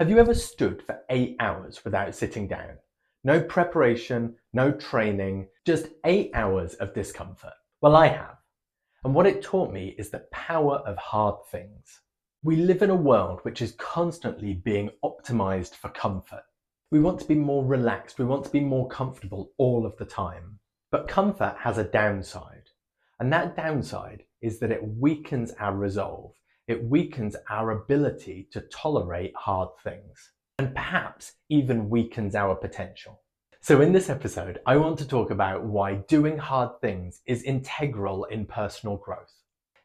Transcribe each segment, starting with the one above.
Have you ever stood for 8 hours without sitting down? No preparation, no training, just 8 hours of discomfort. Well, I have. And what it taught me is the power of hard things. We live in a world which is constantly being optimized for comfort. We want to be more relaxed, we want to be more comfortable all of the time. But comfort has a downside. And that downside is that it weakens our resolve. It weakens our ability to tolerate hard things, and perhaps even weakens our potential. So in this episode, I want to talk about why doing hard things is integral in personal growth,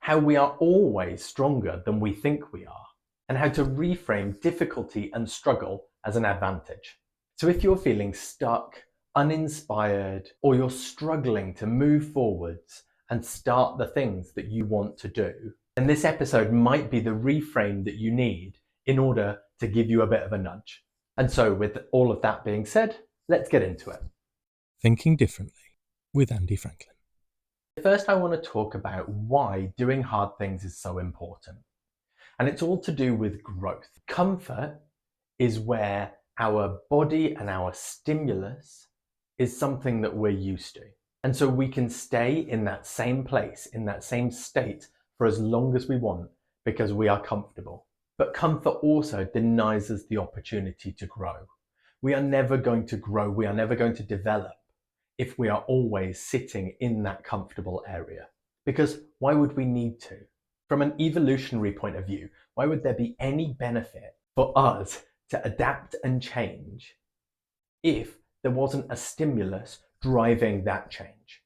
how we are always stronger than we think we are, and how to reframe difficulty and struggle as an advantage. So if you're feeling stuck, uninspired, or you're struggling to move forwards and start the things that you want to do, then this episode might be the reframe that you need in order to give you a bit of a nudge. And so with all of that being said, let's get into it. Thinking Differently with Andy Franklin. First, I want to talk about why doing hard things is so important. And it's all to do with growth. Comfort is where our body and our stimulus is something that we're used to. And so we can stay in that same place, in that same state for as long as we want because we are comfortable. But comfort also denies us the opportunity to grow. We are never going to grow, we are never going to develop if we are always sitting in that comfortable area. Because why would we need to? From an evolutionary point of view, why would there be any benefit for us to adapt and change if there wasn't a stimulus driving that change?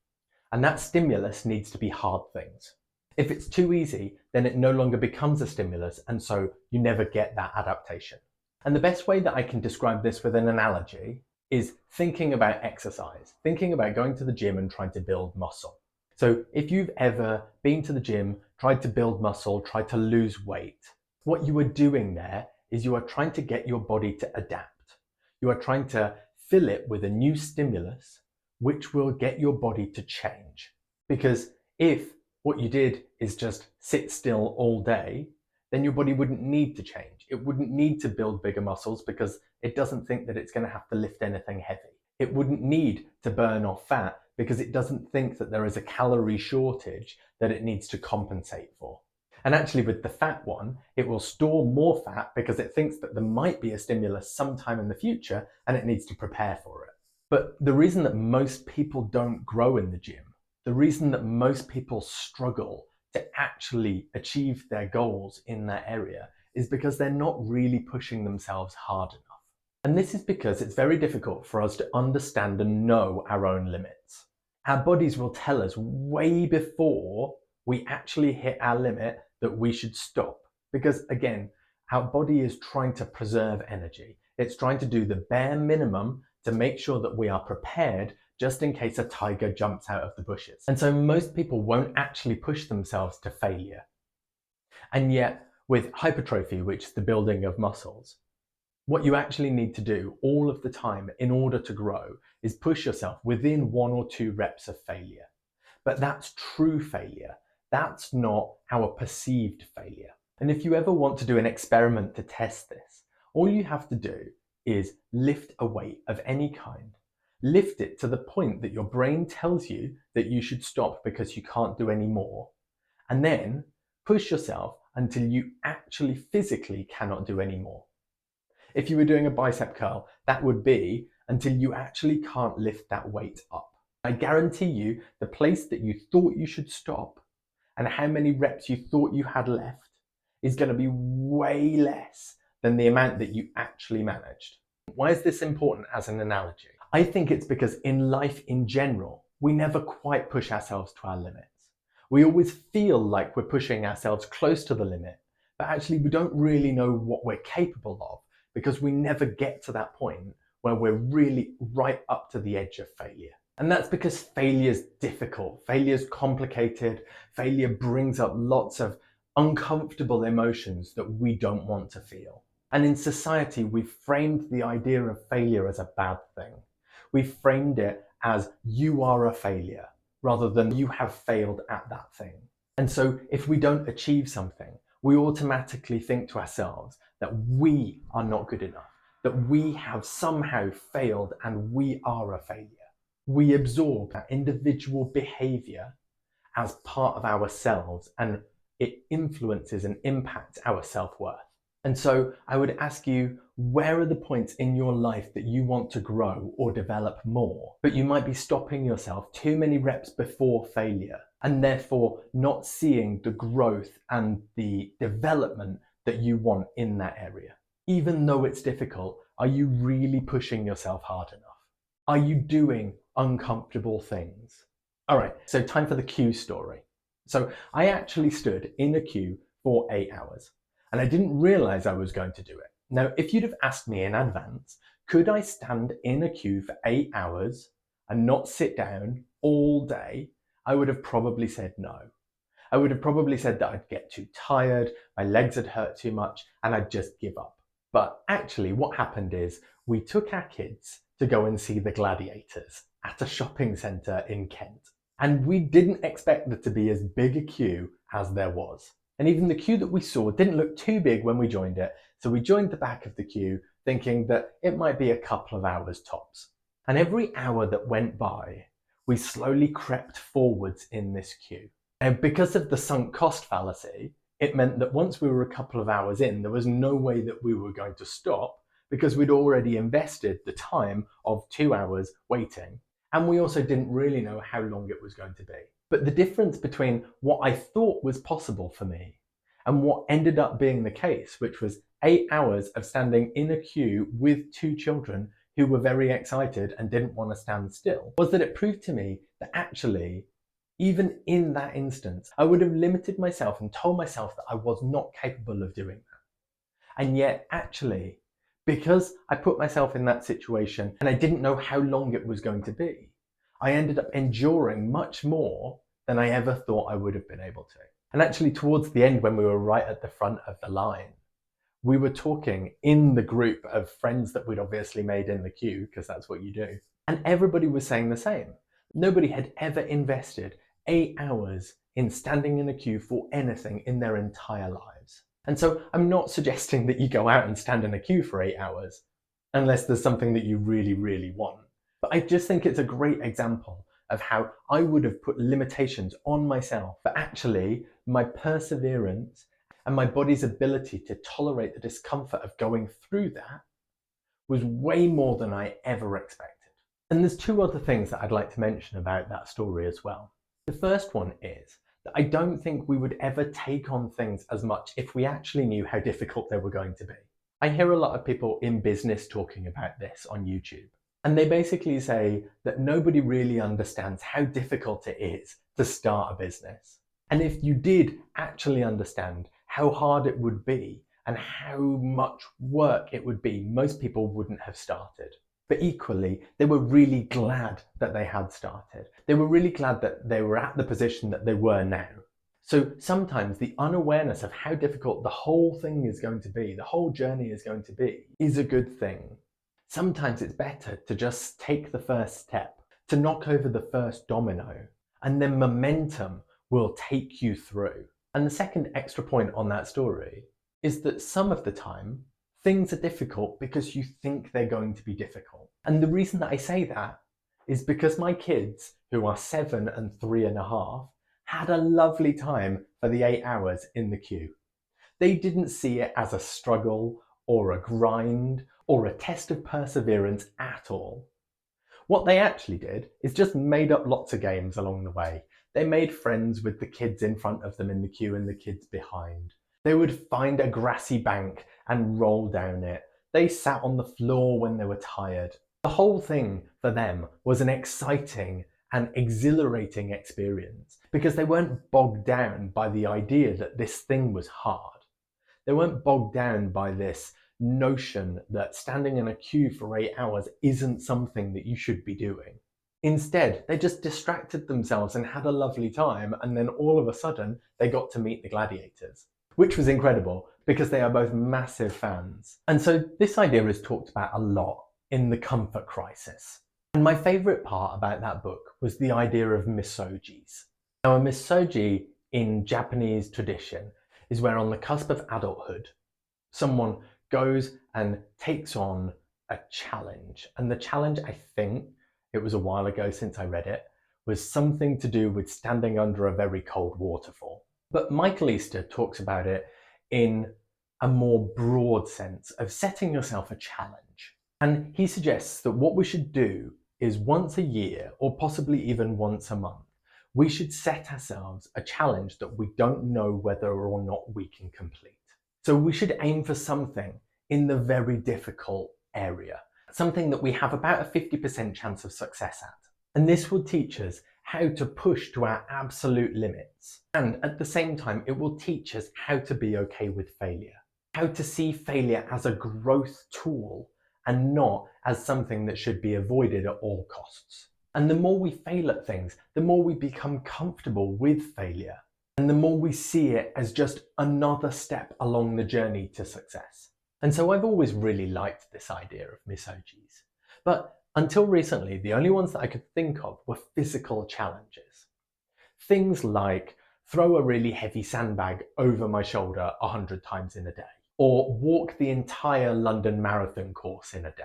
And that stimulus needs to be hard things. If it's too easy, then it no longer becomes a stimulus, and so you never get that adaptation. And the best way that I can describe this with an analogy is thinking about exercise, thinking about going to the gym and trying to build muscle. So if you've ever been to the gym, tried to build muscle, tried to lose weight, what you are doing there is you are trying to get your body to adapt. You are trying to fill it with a new stimulus, which will get your body to change. Because if what you did is just sit still all day, then your body wouldn't need to change. It wouldn't need to build bigger muscles because it doesn't think that it's going to have to lift anything heavy. It wouldn't need to burn off fat because it doesn't think that there is a calorie shortage that it needs to compensate for. And actually with the fat one, it will store more fat because it thinks that there might be a stimulus sometime in the future and it needs to prepare for it. But the reason that most people don't grow in the gym, the reason that most people struggle to actually achieve their goals in that area is because they're not really pushing themselves hard enough. And this is because it's very difficult for us to understand and know our own limits. Our bodies will tell us way before we actually hit our limit that we should stop. Because again, our body is trying to preserve energy. It's trying to do the bare minimum to make sure that we are prepared just in case a tiger jumps out of the bushes. And so most people won't actually push themselves to failure. And yet with hypertrophy, which is the building of muscles, what you actually need to do all of the time in order to grow is push yourself within 1 or 2 reps of failure. But that's true failure. That's not our perceived failure. And if you ever want to do an experiment to test this, all you have to do is lift a weight of any kind. Lift it to the point that your brain tells you that you should stop because you can't do any more. And then push yourself until you actually physically cannot do any more. If you were doing a bicep curl, that would be until you actually can't lift that weight up. I guarantee you the place that you thought you should stop and how many reps you thought you had left is going to be way less than the amount that you actually managed. Why is this important as an analogy? I think it's because in life in general, we never quite push ourselves to our limits. We always feel like we're pushing ourselves close to the limit, but actually we don't really know what we're capable of because we never get to that point where we're really right up to the edge of failure. And that's because failure is difficult, failure is complicated, failure brings up lots of uncomfortable emotions that we don't want to feel. And in society, we've framed the idea of failure as a bad thing. We've framed it as you are a failure rather than you have failed at that thing. And so if we don't achieve something, we automatically think to ourselves that we are not good enough, that we have somehow failed and we are a failure. We absorb that individual behavior as part of ourselves, and it influences and impacts our self-worth. And so I would ask you, where are the points in your life that you want to grow or develop more, but you might be stopping yourself too many reps before failure, and therefore not seeing the growth and the development that you want in that area? Even though it's difficult, are you really pushing yourself hard enough? Are you doing uncomfortable things? All right, so time for the queue story. So I actually stood in a queue for 8 hours, and I didn't realize I was going to do it. Now, if you'd have asked me in advance, could I stand in a queue for 8 hours and not sit down all day, I would have probably said no. I would have probably said that I'd get too tired, my legs had hurt too much, and I'd just give up. But actually what happened is we took our kids to go and see the gladiators at a shopping centre in Kent. And we didn't expect there to be as big a queue as there was. And even the queue that we saw didn't look too big when we joined it, so we joined the back of the queue thinking that it might be a couple of hours tops. And every hour that went by, we slowly crept forwards in this queue. And because of the sunk cost fallacy, it meant that once we were a couple of hours in, there was no way that we were going to stop because we'd already invested the time of 2 hours waiting. And we also didn't really know how long it was going to be. But the difference between what I thought was possible for me and what ended up being the case, which was 8 hours of standing in a queue with 2 children who were very excited and didn't want to stand still, was that it proved to me that actually, even in that instance, I would have limited myself and told myself that I was not capable of doing that. And yet, actually, because I put myself in that situation and I didn't know how long it was going to be, I ended up enduring much more than I ever thought I would have been able to. And actually, towards the end, when we were right at the front of the line, we were talking in the group of friends that we'd obviously made in the queue, because that's what you do. And everybody was saying the same. Nobody had ever invested 8 hours in standing in a queue for anything in their entire lives. And so I'm not suggesting that you go out and stand in a queue for 8 hours, unless there's something that you really, really want. But I just think it's a great example of how I would have put limitations on myself, but actually my perseverance and my body's ability to tolerate the discomfort of going through that was way more than I ever expected. And there's 2 other things that I'd like to mention about that story as well. The first one is that I don't think we would ever take on things as much if we actually knew how difficult they were going to be. I hear a lot of people in business talking about this on YouTube. And they basically say that nobody really understands how difficult it is to start a business. And if you did actually understand how hard it would be and how much work it would be, most people wouldn't have started. But equally, they were really glad that they had started. They were really glad that they were at the position that they were now. So sometimes the unawareness of how difficult the whole thing is going to be, the whole journey is going to be, is a good thing. Sometimes it's better to just take the first step, to knock over the first domino, and then momentum will take you through. And the second extra point on that story is that some of the time, things are difficult because you think they're going to be difficult. And the reason that I say that is because my kids, who are 7 and 3.5, had a lovely time for the 8 hours in the queue. They didn't see it as a struggle or a grind or a test of perseverance at all. What they actually did is just made up lots of games along the way. They made friends with the kids in front of them in the queue and the kids behind. They would find a grassy bank and roll down it. They sat on the floor when they were tired. The whole thing for them was an exciting and exhilarating experience because they weren't bogged down by the idea that this thing was hard. They weren't bogged down by this notion that standing in a queue for 8 hours isn't something that you should be doing. Instead, they just distracted themselves and had a lovely time, and then all of a sudden they got to meet the gladiators, which was incredible because they are both massive fans. And so this idea is talked about a lot in The Comfort Crisis. And my favourite part about that book was the idea of misogis. Now, a misogi in Japanese tradition is where on the cusp of adulthood, Someone goes and takes on a challenge. And the challenge, I think, it was a while ago since I read it, was something to do with standing under a very cold waterfall. But Michael Easter talks about it in a more broad sense of setting yourself a challenge. And he suggests that what we should do is once a year, or possibly even once a month, we should set ourselves a challenge that we don't know whether or not we can complete. So we should aim for something in the very difficult area, something that we have about a 50% chance of success at. And this will teach us how to push to our absolute limits. And at the same time, it will teach us how to be okay with failure, how to see failure as a growth tool and not as something that should be avoided at all costs. And the more we fail at things, the more we become comfortable with failure. And the more we see it as just another step along the journey to success. And so I've always really liked this idea of misogis. But until recently, the only ones that I could think of were physical challenges. Things like throw a really heavy sandbag over my shoulder 100 times in a day, or walk the entire London Marathon course in a day.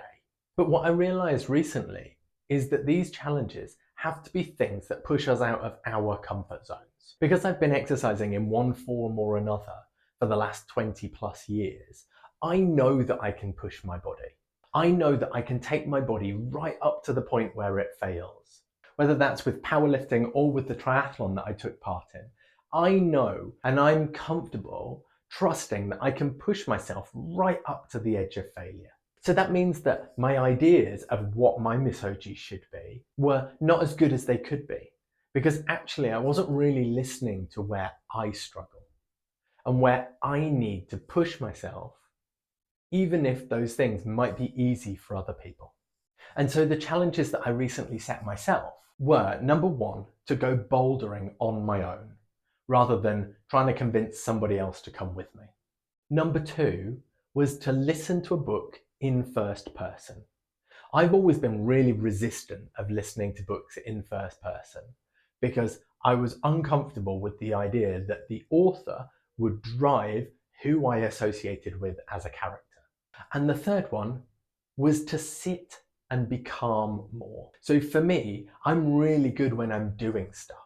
But what I realized recently is that these challenges have to be things that push us out of our comfort zones. Because I've been exercising in one form or another for the last 20 plus years, I know that I can push my body. I know that I can take my body right up to the point where it fails. Whether that's with powerlifting or with the triathlon that I took part in, I know and I'm comfortable trusting that I can push myself right up to the edge of failure. So that means that my ideas of what my misogi should be were not as good as they could be, because actually I wasn't really listening to where I struggle and where I need to push myself, even if those things might be easy for other people. And so the challenges that I recently set myself were, number one, to go bouldering on my own, rather than trying to convince somebody else to come with me. Number two was to listen to a book in first person. I've always been really resistant of listening to books in first person because I was uncomfortable with the idea that the author would drive who I associated with as a character. And the third one was to sit and be calm more. So for me, I'm really good when I'm doing stuff,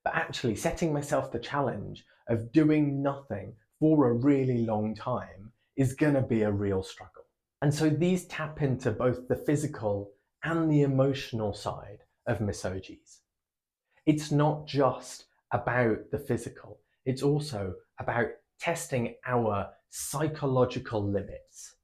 but actually setting myself the challenge of doing nothing for a really long time is going to be a real struggle. And so these tap into both the physical and the emotional side of misogis. It's not just about the physical, it's also about testing our psychological limits,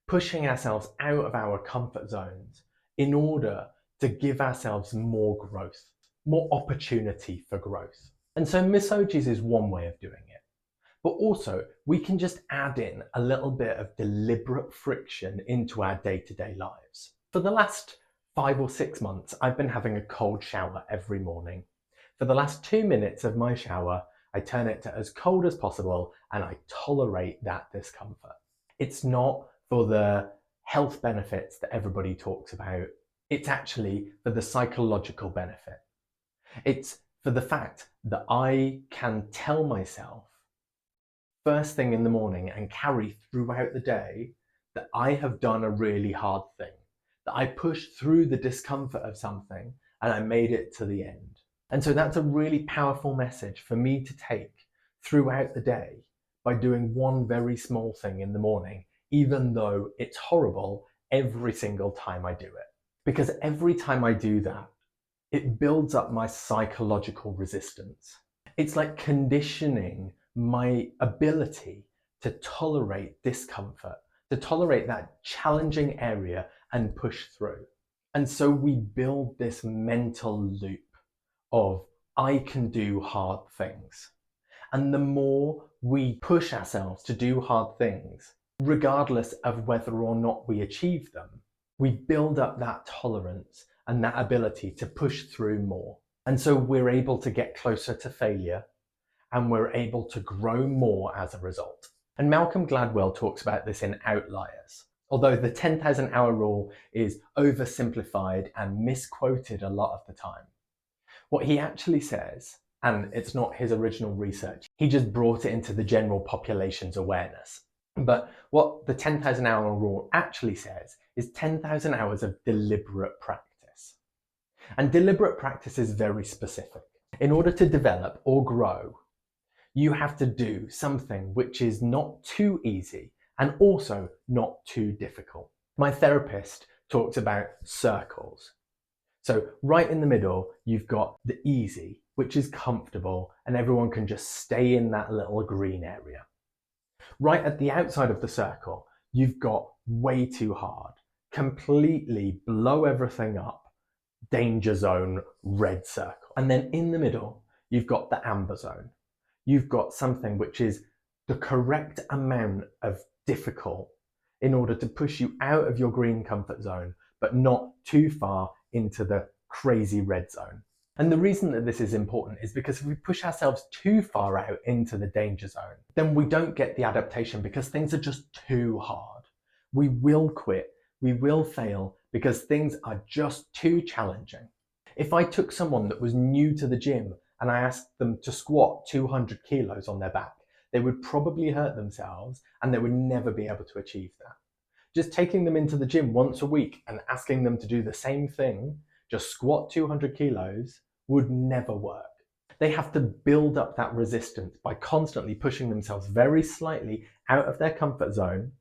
pushing ourselves out of our comfort zones in order to give ourselves more growth, more opportunity for growth. And so misogis is one way of doing it. But also, we can just add in a little bit of deliberate friction into our day-to-day lives. For the last 5 or 6 months, I've been having a cold shower every morning. For the last 2 minutes of my shower, I turn it to as cold as possible and I tolerate that discomfort. It's not for the health benefits that everybody talks about. It's actually for the psychological benefit. It's for the fact that I can tell myself first thing in the morning and carry throughout the day that I have done a really hard thing, that I pushed through the discomfort of something and I made it to the end. And so that's a really powerful message for me to take throughout the day by doing one very small thing in the morning, even though it's horrible every single time I do it. Because every time I do that, it builds up my psychological resistance. It's like conditioning my ability to tolerate discomfort, to tolerate that challenging area and push through. And so we build this mental loop of I can do hard things. And the more we push ourselves to do hard things, regardless of whether or not we achieve them, we build up that tolerance and that ability to push through more. And so we're able to get closer to failure and we're able to grow more as a result. And Malcolm Gladwell talks about this in Outliers. Although the 10,000 hour rule is oversimplified and misquoted a lot of the time, what he actually says, and it's not his original research, he just brought it into the general population's awareness. But what the 10,000 hour rule actually says is 10,000 hours of deliberate practice. And deliberate practice is very specific. In order to develop or grow, you have to do something which is not too easy and also not too difficult. My therapist talks about circles. So right in the middle, you've got the easy, which is comfortable, and everyone can just stay in that little green area. Right at the outside of the circle, you've got way too hard, completely blow everything up, danger zone, red circle. And then in the middle, you've got the amber zone. You've got something which is the correct amount of difficult in order to push you out of your green comfort zone, but not too far into the crazy red zone. And the reason that this is important is because if we push ourselves too far out into the danger zone, then we don't get the adaptation because things are just too hard. We will quit, we will fail because things are just too challenging. If I took someone that was new to the gym and I asked them to squat 200 kilos on their back, they would probably hurt themselves and they would never be able to achieve that. Just taking them into the gym once a week and asking them to do the same thing, just squat 200 kilos, would never work. They have to build up that resistance by constantly pushing themselves very slightly out of their comfort zone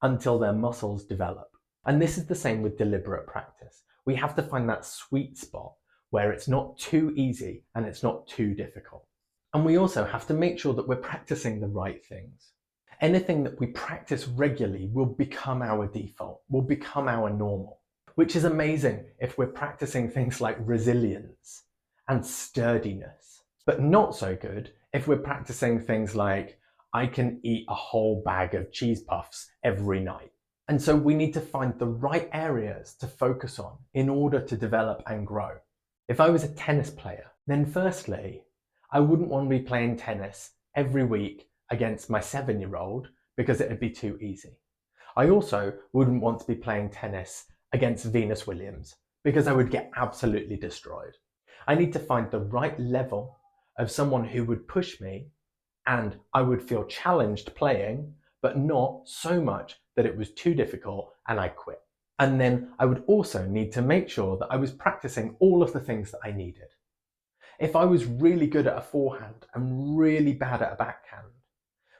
until their muscles develop. And this is the same with deliberate practice. We have to find that sweet spot where it's not too easy and it's not too difficult. And we also have to make sure that we're practicing the right things. Anything that we practice regularly will become our default, will become our normal, which is amazing if we're practicing things like resilience and sturdiness, but not so good if we're practicing things like I can eat a whole bag of cheese puffs every night. And so we need to find the right areas to focus on in order to develop and grow. If I was a tennis player, then firstly, I wouldn't want to be playing tennis every week against my 7-year-old because it'd be too easy. I also wouldn't want to be playing tennis against Venus Williams because I would get absolutely destroyed. I need to find the right level of someone who would push me and I would feel challenged playing, but not so much that it was too difficult and I quit. And then I would also need to make sure that I was practicing all of the things that I needed. If I was really good at a forehand and really bad at a backhand,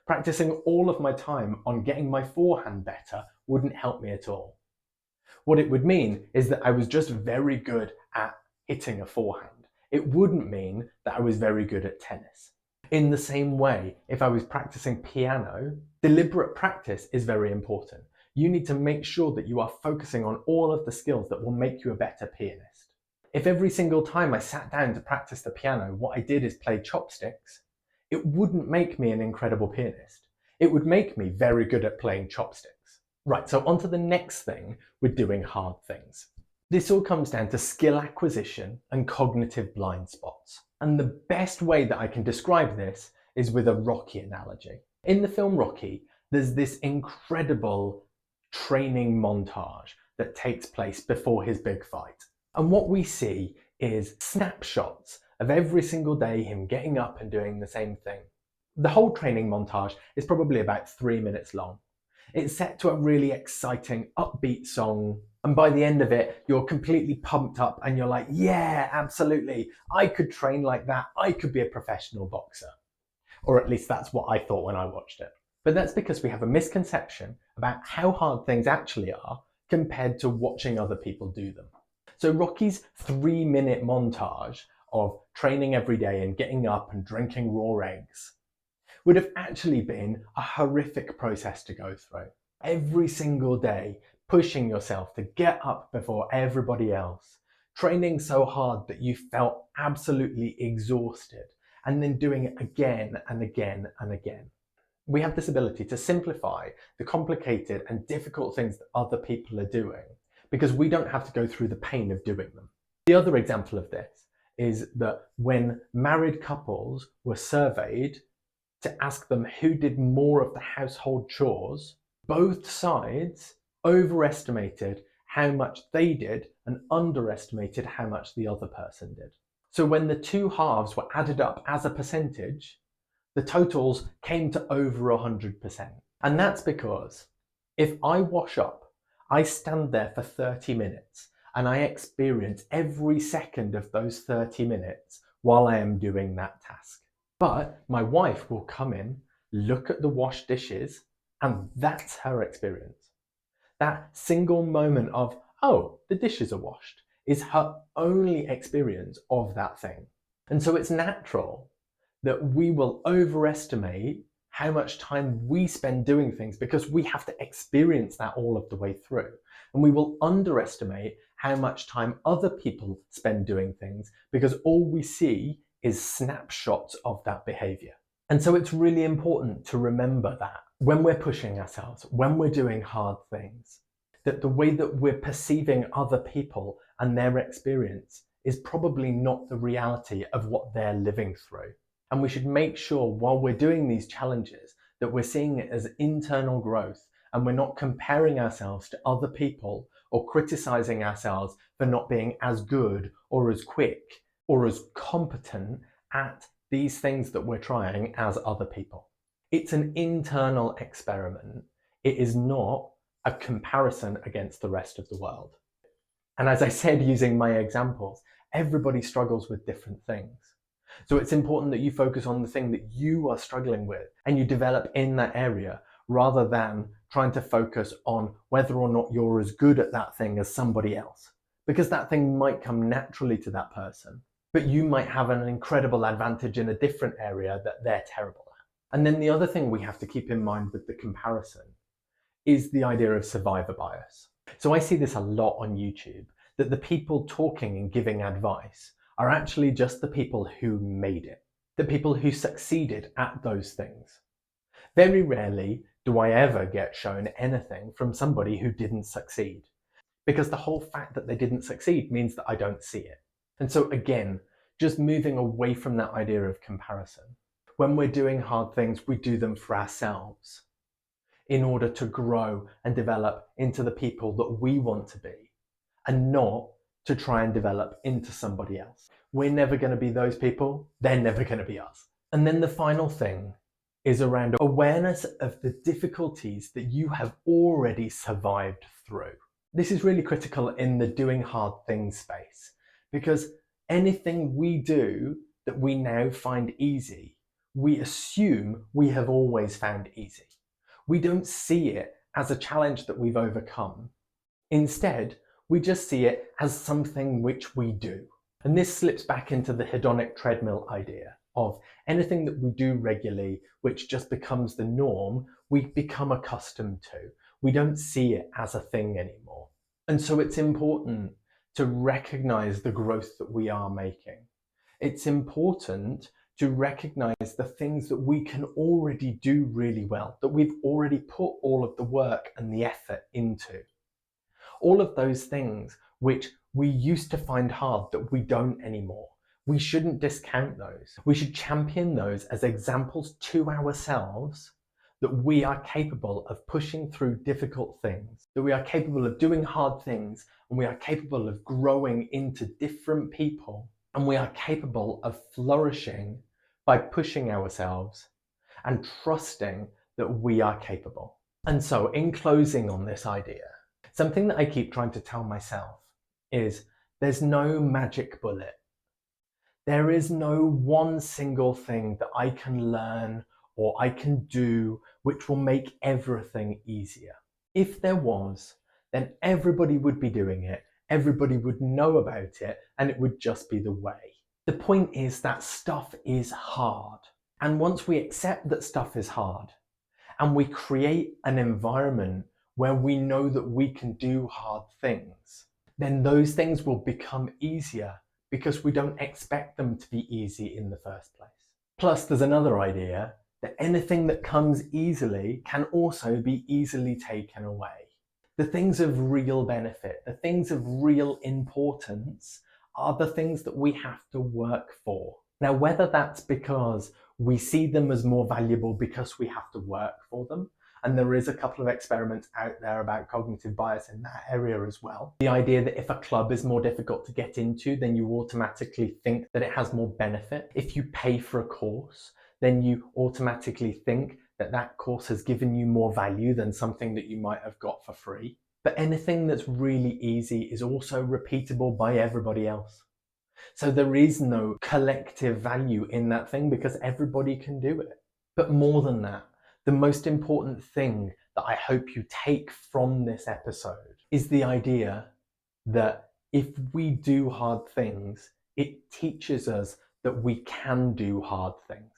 practicing all of my time on getting my forehand better wouldn't help me at all. What it would mean is that I was just very good at hitting a forehand. It wouldn't mean that I was very good at tennis. In the same way, if I was practicing piano, deliberate practice is very important. You need to make sure that you are focusing on all of the skills that will make you a better pianist. If every single time I sat down to practice the piano, what I did is play chopsticks, it wouldn't make me an incredible pianist. It would make me very good at playing chopsticks. Right, so on to the next thing with doing hard things. This all comes down to skill acquisition and cognitive blind spots. And the best way that I can describe this is with a Rocky analogy. In the film Rocky, there's this incredible training montage that takes place before his big fight. And what we see is snapshots of every single day him getting up and doing the same thing. The whole training montage is probably about 3 minutes long. It's set to a really exciting, upbeat song, and by the end of it, you're completely pumped up and you're like, yeah, absolutely, I could train like that, I could be a professional boxer. Or at least that's what I thought when I watched it. But that's because we have a misconception about how hard things actually are compared to watching other people do them. So Rocky's 3-minute montage of training every day and getting up and drinking raw eggs would have actually been a horrific process to go through. Every single day, pushing yourself to get up before everybody else, training so hard that you felt absolutely exhausted, and then doing it again and again and again. We have this ability to simplify the complicated and difficult things that other people are doing because we don't have to go through the pain of doing them. The other example of this is that when married couples were surveyed to ask them who did more of the household chores, both sides overestimated how much they did and underestimated how much the other person did. So when the two halves were added up as a percentage, the totals came to over 100%. And that's because if I wash up, I stand there for 30 minutes and I experience every second of those 30 minutes while I am doing that task. But my wife will come in, look at the washed dishes, and that's her experience. That single moment of, oh, the dishes are washed, is her only experience of that thing. And so it's natural that we will overestimate how much time we spend doing things because we have to experience that all of the way through. And we will underestimate how much time other people spend doing things because all we see is snapshots of that behavior. And so it's really important to remember that when we're pushing ourselves, when we're doing hard things, that the way that we're perceiving other people and their experience is probably not the reality of what they're living through. And we should make sure while we're doing these challenges that we're seeing it as internal growth and we're not comparing ourselves to other people or criticizing ourselves for not being as good or as quick or as competent at these things that we're trying as other people. It's an internal experiment. It is not a comparison against the rest of the world. And as I said, using my examples, everybody struggles with different things. So it's important that you focus on the thing that you are struggling with and you develop in that area rather than trying to focus on whether or not you're as good at that thing as somebody else. Because that thing might come naturally to that person, but you might have an incredible advantage in a different area that they're terrible at. And then the other thing we have to keep in mind with the comparison is the idea of survivor bias. So I see this a lot on YouTube, that the people talking and giving advice are actually just the people who made it, the people who succeeded at those things. Very rarely do I ever get shown anything from somebody who didn't succeed, because the whole fact that they didn't succeed means that I don't see it. And so again, just moving away from that idea of comparison. When we're doing hard things, we do them for ourselves in order to grow and develop into the people that we want to be, and not to try and develop into somebody else. We're never going to be those people. They're never going to be us. And then the final thing is around awareness of the difficulties that you have already survived through. This is really critical in the doing hard things space, because anything we do that we now find easy, we assume we have always found easy. We don't see it as a challenge that we've overcome. Instead, we just see it as something which we do. And this slips back into the hedonic treadmill idea of anything that we do regularly, which just becomes the norm, we become accustomed to. We don't see it as a thing anymore. And so it's important to recognize the growth that we are making. It's important to recognize the things that we can already do really well, that we've already put all of the work and the effort into. All of those things which we used to find hard that we don't anymore. We shouldn't discount those. We should champion those as examples to ourselves that we are capable of pushing through difficult things, that we are capable of doing hard things, and we are capable of growing into different people, and we are capable of flourishing by pushing ourselves and trusting that we are capable. And so, in closing on this idea, something that I keep trying to tell myself is there's no magic bullet. There is no one single thing that I can learn or I can do which will make everything easier. If there was, then everybody would be doing it, everybody would know about it, and it would just be the way. The point is that stuff is hard. And once we accept that stuff is hard, and we create an environment where we know that we can do hard things, then those things will become easier because we don't expect them to be easy in the first place. Plus, there's another idea that anything that comes easily can also be easily taken away. The things of real benefit, the things of real importance, are the things that we have to work for. Now, whether that's because we see them as more valuable because we have to work for them, and there is a couple of experiments out there about cognitive bias in that area as well. The idea that if a club is more difficult to get into, then you automatically think that it has more benefit. If you pay for a course, then you automatically think that course has given you more value than something that you might have got for free. But anything that's really easy is also repeatable by everybody else. So there is no collective value in that thing because everybody can do it. But more than that, the most important thing that I hope you take from this episode is the idea that if we do hard things, it teaches us that we can do hard things.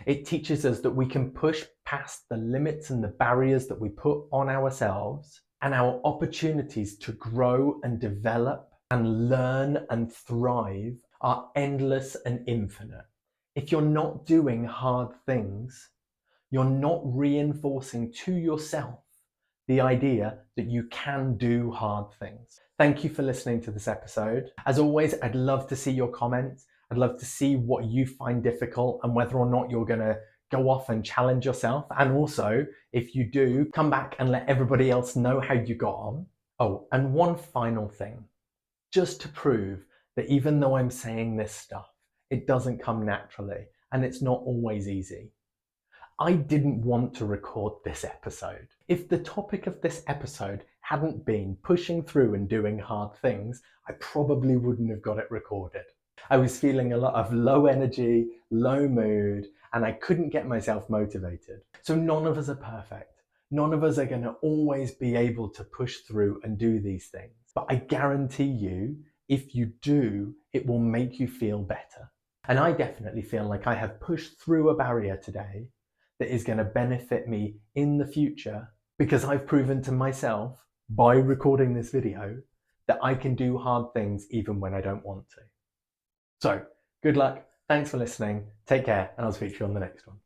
It teaches us that we can push past the limits and the barriers that we put on ourselves, and our opportunities to grow and develop and learn and thrive are endless and infinite. If you're not doing hard things, you're not reinforcing to yourself the idea that you can do hard things. Thank you for listening to this episode. As always, I'd love to see your comments. I'd love to see what you find difficult and whether or not you're going to go off and challenge yourself. And also, if you do, come back and let everybody else know how you got on. Oh, and one final thing, just to prove that even though I'm saying this stuff, it doesn't come naturally and it's not always easy. I didn't want to record this episode. If the topic of this episode hadn't been pushing through and doing hard things, I probably wouldn't have got it recorded. I was feeling a lot of low energy, low mood, and I couldn't get myself motivated. So none of us are perfect. None of us are going to always be able to push through and do these things. But I guarantee you, if you do, it will make you feel better. And I definitely feel like I have pushed through a barrier today that is going to benefit me in the future because I've proven to myself by recording this video that I can do hard things even when I don't want to. So, good luck, thanks for listening, take care, and I'll speak to you on the next one.